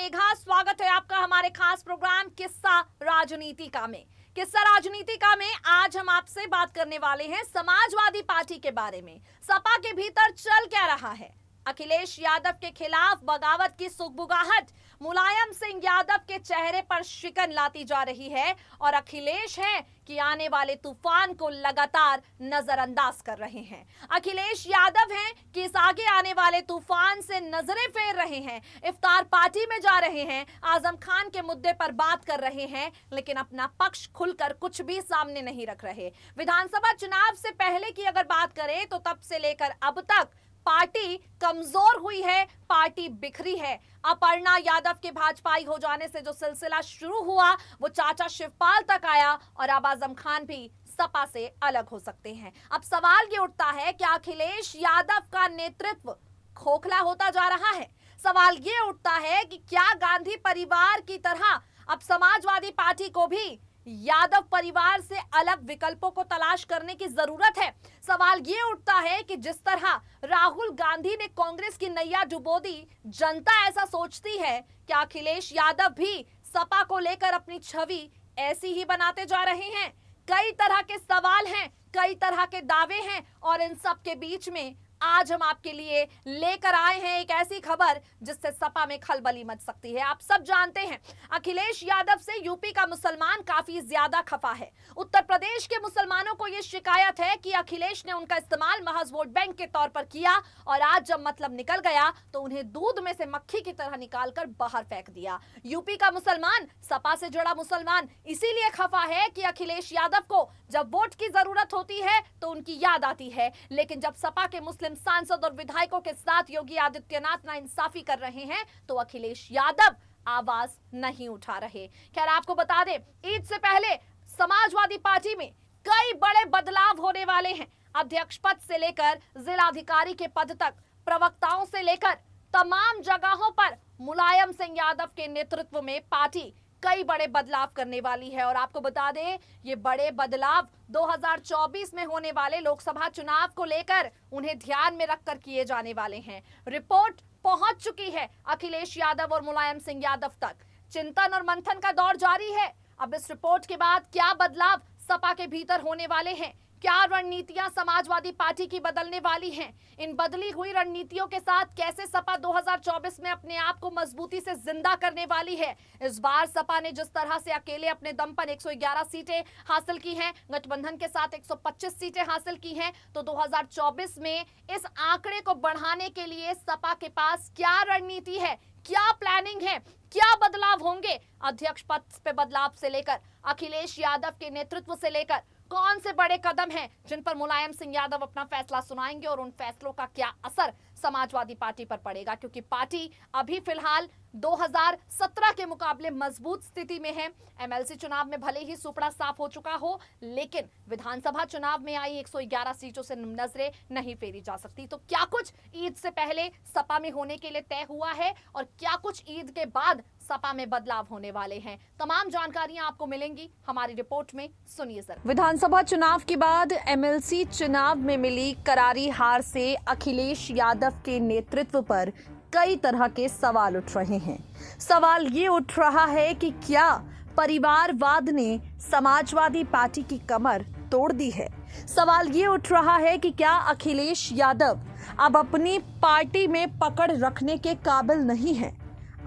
मेघा, स्वागत है आपका हमारे खास प्रोग्राम किस्सा राजनीतिका में। किस्सा राजनीतिका में आज हम आपसे बात करने वाले हैं समाजवादी पार्टी के बारे में। सपा के भीतर चल क्या रहा है? अखिलेश यादव के खिलाफ बगावत की सुगबुगाहट मुलायम सिंह यादव के चेहरे पर शिकन लाती जा रही है और अखिलेश है कि आने वाले तूफान को लगातार नजरअंदाज कर रहे हैं। अखिलेश यादव हैं कि इस आगे आने वाले तूफान से नजरें फेर रहे हैं, इफ्तार पार्टी में जा रहे हैं, आजम खान के मुद्दे पर बात कर रहे हैं, लेकिन अपना पक्ष खुलकर कुछ भी सामने नहीं रख रहे। विधानसभा चुनाव से पहले की अगर बात करें तो तब से लेकर अब तक पार्टी कमजोर हुई है, पार्टी बिखरी है। अपर्णा यादव के भाजपाई हो जाने से जो सिलसिला शुरू हुआ वो चाचा शिवपाल तक आया और अब आजम खान भी सपा से अलग हो सकते हैं। अब सवाल ये उठता है कि अखिलेश यादव का नेतृत्व खोखला होता जा रहा है। सवाल ये उठता है कि क्या गांधी परिवार की तरह अब समाजवादी पार्टी को भी यादव परिवार से अलग विकल्पों को तलाश करने की जरूरत है। सवाल ये उठता है कि जिस तरह राहुल गांधी ने कांग्रेस की नैया डुबो दी, जनता ऐसा सोचती है कि अखिलेश यादव भी सपा को लेकर अपनी छवि ऐसी ही बनाते जा रहे हैं। कई तरह के सवाल हैं, कई तरह के दावे हैं और इन सब के बीच में आज हम आपके लिए लेकर आए हैं एक ऐसी खबर जिससे सपा में खलबली मच सकती है। आप सब जानते हैं अखिलेश यादव से यूपी का मुसलमान काफी ज्यादा खफा है। उत्तर प्रदेश के मुसलमानों को यह शिकायत है कि अखिलेश ने उनका इस्तेमाल महज वोट बैंक के तौर पर किया और आज जब मतलब निकल गया तो उन्हें दूध में से मक्खी की तरह निकालकर बाहर फेंक दिया। यूपी का मुसलमान, सपा से जुड़ा मुसलमान इसीलिए खफा है कि अखिलेश यादव को जब वोट की जरूरत होती है तो उनकी याद आती है, लेकिन जब सपा के मुस्लिम सांसद और विधायकों के साथ योगी आदित्यनाथ नाइंसाफी कर रहे हैं तो अखिलेश यादव आवाज नहीं उठा रहे। खैर आपको बता दें, ईद से पहले समाजवादी पार्टी में कई बड़े बदलाव होने वाले हैं। अध्यक्ष पद से लेकर जिलाधिकारी के पद तक, प्रवक्ताओं से लेकर तमाम जगहों पर मुलायम सिंह यादव के नेतृत्व में पार्टी कई बड़े बदलाव करने वाली है। और आपको बता दें, ये बड़े बदलाव 2024 में होने वाले लोकसभा चुनाव को लेकर उन्हें ध्यान में रखकर किए जाने वाले हैं। रिपोर्ट पहुंच चुकी है अखिलेश यादव और मुलायम सिंह यादव तक। चिंतन और मंथन का दौर जारी है। अब इस रिपोर्ट के बाद क्या बदलाव सपा के भीतर होने वाले हैं, क्या रणनीतियां समाजवादी पार्टी की बदलने वाली हैं, इन बदली हुई रणनीतियों के साथ कैसे सपा 2024 में अपने आप को मजबूती से जिंदा करने वाली है। इस बार सपा ने जिस तरह से अकेले अपने दम पर 111 सीटें हासिल की हैं, गठबंधन के साथ 125 सीटें हासिल की हैं, तो 2024 में इस आंकड़े को बढ़ाने के लिए सपा के पास क्या रणनीति है, क्या प्लानिंग है, क्या बदलाव होंगे। अध्यक्ष पद पे बदलाव से लेकर अखिलेश यादव के नेतृत्व से लेकर कौन से बड़े कदम हैं जिन पर मुलायम सिंह यादव अपना फैसला सुनाएंगे और उन फैसलों का क्या असर समाजवादी पार्टी पर पड़ेगा, क्योंकि पार्टी अभी फिलहाल 2017 के मुकाबले मजबूत स्थिति में है। एमएलसी चुनाव में भले ही सुपड़ा साफ हो चुका हो, लेकिन विधानसभा चुनाव में आई 111 सीटों से नजरें नहीं फेरी जा सकती। तो क्या कुछ ईद से पहले सपा में होने के लिए तय हुआ है और क्या कुछ ईद के बाद सपा में बदलाव होने वाले हैं, तमाम जानकारियां आपको मिलेंगी हमारी रिपोर्ट में। सुनिए सर। विधानसभा चुनाव के बाद एमएलसी चुनाव में मिली करारी हार से अखिलेश यादव के नेतृत्व पर कई तरह के सवाल उठ रहे हैं। सवाल ये उठ रहा है कि क्या परिवारवाद ने समाजवादी पार्टी की कमर तोड़ दी है। सवाल ये उठ रहा है कि क्या अखिलेश यादव अब अपनी पार्टी में पकड़ रखने के काबिल नहीं है।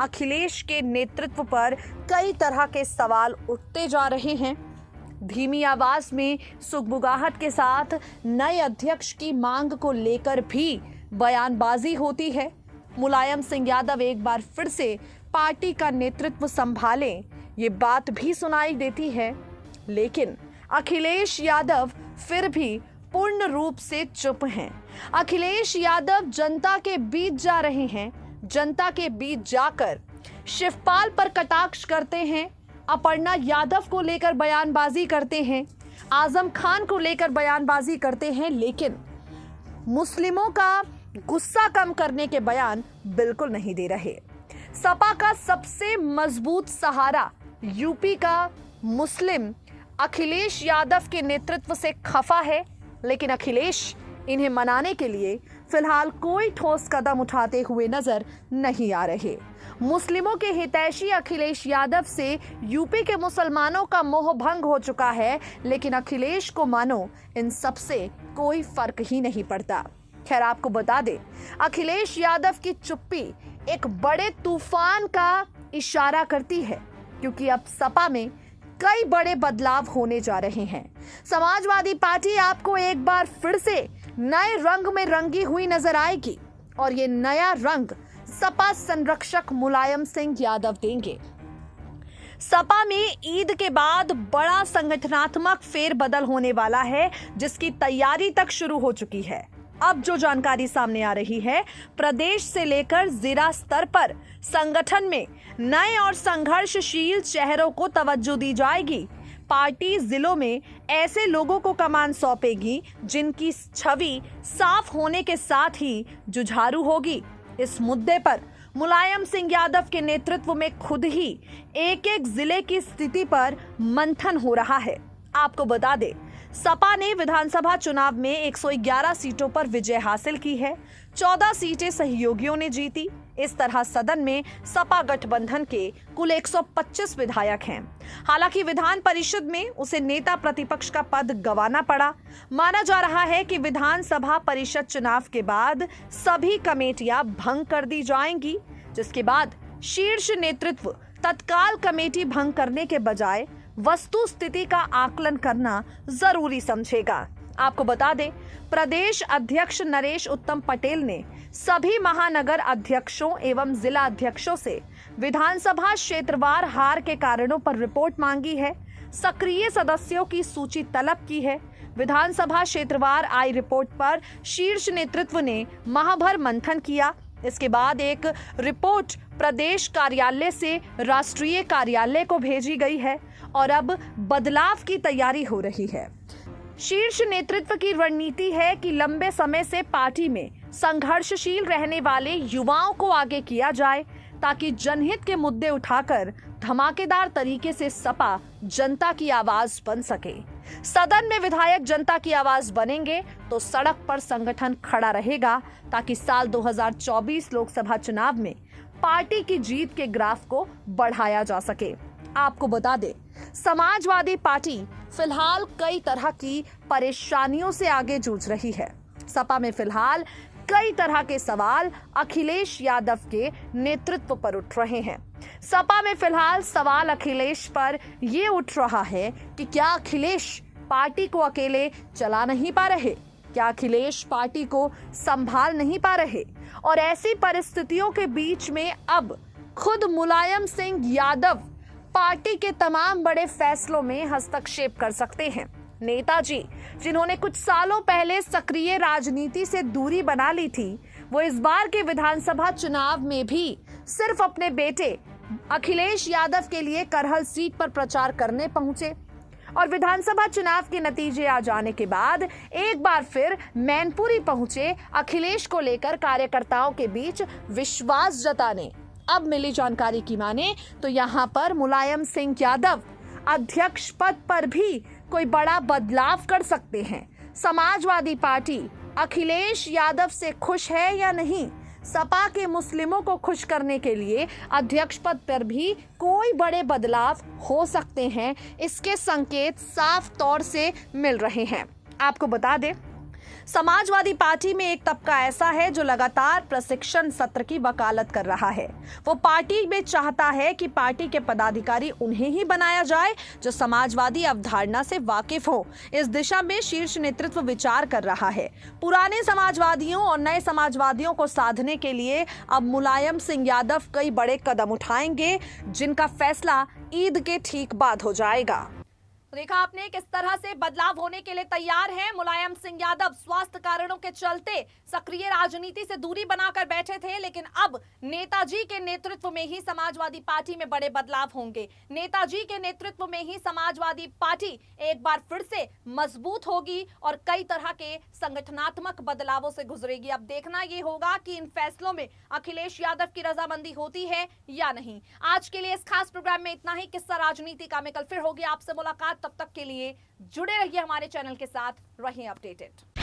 अखिलेश के नेतृत्व पर कई तरह के सवाल उठते जा रहे हैं। धीमी आवाज में सुगबुगाहट के साथ नए अध्यक्ष की मांग को लेकर भी बयानबाजी होती है। मुलायम सिंह यादव एक बार फिर से पार्टी का नेतृत्व संभालें, ये बात भी सुनाई देती है, लेकिन अखिलेश यादव फिर भी पूर्ण रूप से चुप हैं। अखिलेश यादव जनता के बीच जा रहे हैं, जनता के बीच जाकर शिवपाल पर कटाक्ष करते हैं, अपर्णा यादव को लेकर बयानबाजी करते हैं, आजम खान को लेकर बयानबाजी करते हैं, लेकिन मुस्लिमों का गुस्सा कम करने के बयान बिल्कुल नहीं दे रहे। सपा का सबसे मजबूत सहारा यूपी का मुस्लिम अखिलेश यादव के नेतृत्व से खफा है, लेकिन अखिलेश इन्हें मनाने के लिए फिलहाल कोई ठोस कदम उठाते हुए नजर नहीं आ रहे। मुस्लिमों के हितैषी अखिलेश यादव से यूपी के मुसलमानों का मोह भंग हो चुका है, लेकिन अखिलेश को मानो इन सबसे कोई फर्क ही नहीं पड़ता। खैर, आपको बता दें, अखिलेश यादव की चुप्पी एक बड़े तूफान का इशारा करती है, क्योंकि अब सपा में कई बड़े बदलाव होने जा रहे हैं। समाजवादी पार्टी आपको एक बार फिर से नए रंग में रंगी हुई नजर आएगी और ये नया रंग सपा संरक्षक मुलायम सिंह यादव देंगे। सपा में ईद के बाद बड़ा संगठनात्मक फेरबदल होने वाला है, जिसकी तैयारी तक शुरू हो चुकी है। अब जो जानकारी सामने आ रही है, प्रदेश से लेकर जिला स्तर पर संगठन में नए और संघर्षशील चेहरों को तवज्जो दी जाएगी। पार्टी जिलों में ऐसे लोगों को कमान सौंपेगी जिनकी छवि साफ होने के साथ ही जुझारू होगी। इस मुद्दे पर मुलायम सिंह यादव के नेतृत्व में खुद ही एक एक जिले की स्थिति पर मंथन हो रहा है। आपको बता दें, सपा ने विधानसभा चुनाव में 111 सीटों पर विजय हासिल की है। 14 सीटें सहयोगियों ने जीती। इस तरह सदन में सपा गठबंधन के कुल 125 विधायक हैं। हालांकि विधान परिषद में उसे नेता प्रतिपक्ष का पद गंवाना पड़ा। माना जा रहा है कि विधानसभा परिषद चुनाव के बाद सभी कमेटियां भंग कर दी जाएंगी, जिसके बाद शीर्ष नेतृत्व तत्काल कमेटी भंग करने के बजाय वस्तु स्थिति का आकलन करना जरूरी समझेगा। आपको बता दें, प्रदेश अध्यक्ष नरेश उत्तम पटेल ने सभी महानगर अध्यक्षों एवं जिला अध्यक्षों से विधानसभा क्षेत्रवार हार के कारणों पर रिपोर्ट मांगी है। सक्रिय सदस्यों की सूची तलब की है। विधानसभा क्षेत्रवार आई रिपोर्ट पर शीर्ष नेतृत्व ने माहभर मंथन किया। इसके बाद एक रिपोर्ट प्रदेश कार्यालय से राष्ट्रीय कार्यालय को भेजी गई है और अब बदलाव की तैयारी हो रही है। शीर्ष नेतृत्व की रणनीति है कि लंबे समय से पार्टी में संघर्षशील रहने वाले युवाओं को आगे किया जाए, ताकि जनहित के मुद्दे उठाकर धमाकेदार तरीके से सपा जनता की आवाज बन सके। सदन में विधायक जनता की आवाज बनेंगे तो सड़क पर संगठन खड़ा रहेगा, ताकि साल 2024 लोकसभा चुनाव में पार्टी की जीत के ग्राफ को बढ़ाया जा सके। आपको बता दें, समाजवादी पार्टी फिलहाल कई तरह की परेशानियों से आगे जूझ रही है। सपा में फिलहाल कई तरह के सवाल अखिलेश यादव के नेतृत्व पर उठ रहे हैं। सपा में फिलहाल सवाल अखिलेश पर ये उठ रहा है कि क्या अखिलेश पार्टी को अकेले चला नहीं पा रहे, क्या अखिलेश पार्टी को संभाल नहीं पा रहे। और ऐसी परिस्थितियों के बीच में अब खुद मुलायम सिंह यादव पार्टी के तमाम बड़े फैसलों में हस्तक्षेप कर सकते हैं। नेताजी, जिन्होंने कुछ सालों पहले सक्रिय राजनीति से दूरी बना ली थी, वो इस बार के विधानसभा चुनाव में भी सिर्फ अपने बेटे अखिलेश यादव के लिए करहल सीट पर प्रचार करने पहुंचे और विधानसभा चुनाव के नतीजे आ जाने के बाद एक बार फिर मैनपुरी पहुंचे अखिलेश को लेकर कार्यकर्ताओं के बीच विश्वास जताने। अब मिली जानकारी की माने तो यहाँ पर मुलायम सिंह यादव अध्यक्ष पद पर भी कोई बड़ा बदलाव कर सकते हैं। समाजवादी पार्टी अखिलेश यादव से खुश है या नहीं? सपा के मुस्लिमों को खुश करने के लिए अध्यक्ष पद पर भी कोई बड़े बदलाव हो सकते हैं, इसके संकेत साफ तौर से मिल रहे हैं। आपको बता दें, समाजवादी पार्टी में एक तबका ऐसा है जो लगातार प्रशिक्षण सत्र की वकालत कर रहा है। वो पार्टी में चाहता है कि पार्टी के पदाधिकारी उन्हें ही बनाया जाए जो समाजवादी अवधारणा से वाकिफ हो। इस दिशा में शीर्ष नेतृत्व विचार कर रहा है। पुराने समाजवादियों और नए समाजवादियों को साधने के लिए अब मुलायम सिंह यादव कई बड़े कदम उठाएंगे, जिनका फैसला ईद के ठीक बाद हो जाएगा। देखा आपने किस तरह से बदलाव होने के लिए तैयार हैं मुलायम सिंह यादव। स्वास्थ्य कारणों के चलते सक्रिय राजनीति से दूरी बनाकर बैठे थे, लेकिन अब नेताजी के नेतृत्व में ही समाजवादी पार्टी में बड़े बदलाव होंगे। नेताजी के नेतृत्व में ही समाजवादी पार्टी एक बार फिर से मजबूत होगी और कई तरह के संगठनात्मक बदलावों से गुजरेगी। अब देखना ये होगा कि इन फैसलों में अखिलेश यादव की रजामंदी होती है या नहीं। आज के लिए इस खास प्रोग्राम में इतना ही। किस्सा राजनीति का में कल फिर होगी आपसे मुलाकात। तब तक के लिए जुड़े रहिए हमारे चैनल के साथ, रहिए अपडेटेड।